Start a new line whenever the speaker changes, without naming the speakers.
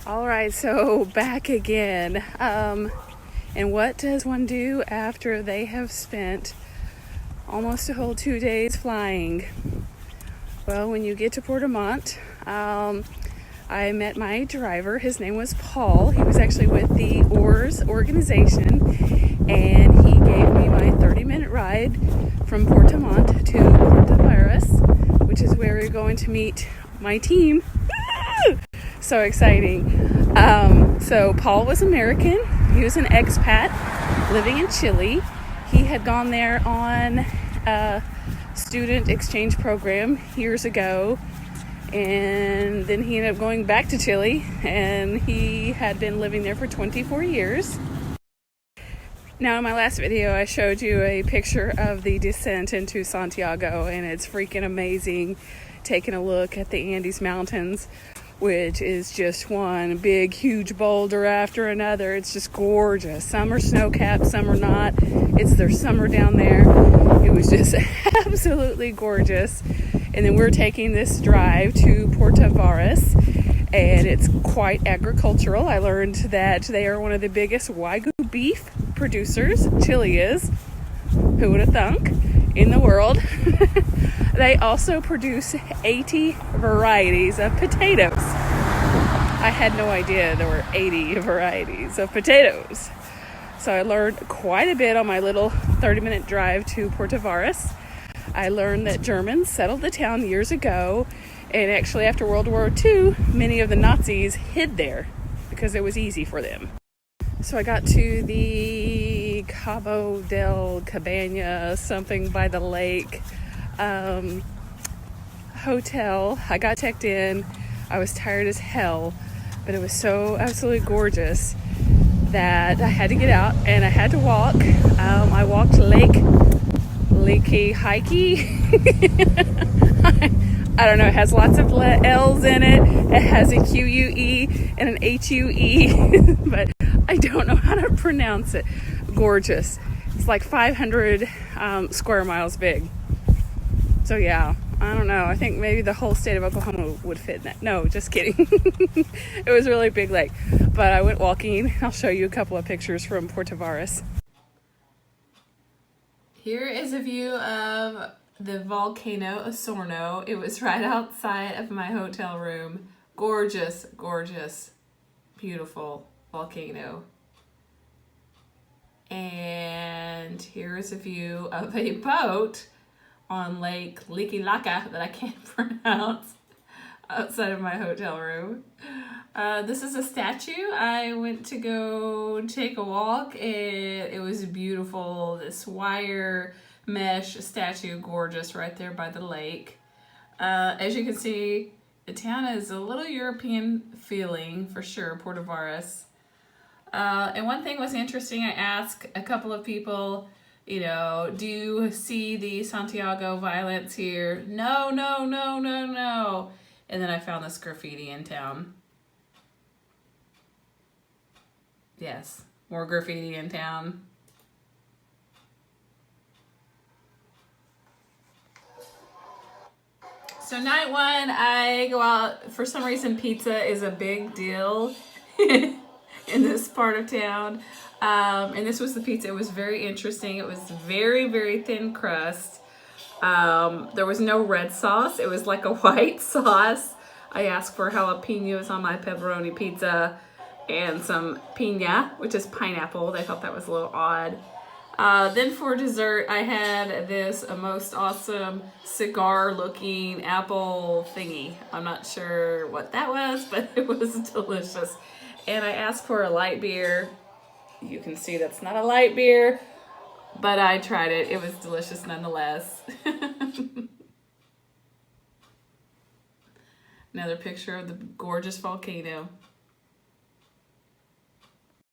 All right, so back again. And what does one do after they have spent almost a whole 2 days flying? Well, when you get to Puerto Montt, I met my driver. His name was Paul. He was actually with the OARS organization, and he gave me my 30-minute ride from Puerto Montt to Puerto Varas, which is where we're going to meet my team. So exciting. So Paul was American. He was an expat living in Chile. He had gone there on a student exchange program years ago, and then he ended up going back to Chile, and he had been living there for 24 years. Now, in my last video, I showed you a picture of the descent into Santiago, and it's freaking amazing taking a look at the Andes Mountains, which is just one big, huge boulder after another. It's just gorgeous. Some are snow-capped, some are not. It's their summer down there. It was just absolutely gorgeous. And then we're taking this drive to Puerto Varas, and it's quite agricultural. I learned that they are one of the biggest Wagyu beef producers. Chile is. Who would have thunk? In the world. They also produce 80 varieties of potatoes. I had no idea there were 80 varieties of potatoes. So I learned quite a bit on my little 30-minute drive to Puerto Varas. I learned that Germans settled the town years ago, and actually after World War II, many of the Nazis hid there because it was easy for them. So I got to the Cabo del Cabana, something by the lake, hotel. I got checked in. I was tired as hell, but it was so absolutely gorgeous that I had to get out and I had to walk. I walked Lakey Hikey. I don't know, it has lots of L's in it. It has a QUE and an HUE, but I don't know how to pronounce it. Gorgeous. It's like 500 square miles big. So yeah, I don't know. I think maybe the whole state of Oklahoma would fit in that. No, just kidding. It was a really big lake. But I went walking. I'll show you a couple of pictures from Puerto Varas. Here is a view of the volcano Osorno. It was right outside of my hotel room. Gorgeous, gorgeous, beautiful volcano. And here is a view of a boat on Lake Likilaca that I can't pronounce outside of my hotel room. This is a statue. I went to go take a walk, and it was beautiful. This wire mesh statue, gorgeous, right there by the lake. As you can see, the town is a little European feeling for sure, Puerto Varas. And one thing was interesting. I asked a couple of people, do you see the Santiago violence here? No, no, no, no, no. And then I found this graffiti in town. Yes, more graffiti in town. So night one, I go out. For some reason, pizza is a big deal in this part of town. And this was the pizza. It was very interesting. It was very, very thin crust. There was no red sauce. It was like a white sauce. I asked for jalapenos on my pepperoni pizza and some piña, which is pineapple. They thought that was a little odd. Then for dessert, I had this most awesome cigar-looking apple thingy. I'm not sure what that was, but it was delicious. And I asked for a light beer. You can see that's not a light beer, but I tried it. It was delicious nonetheless. Another picture of the gorgeous volcano.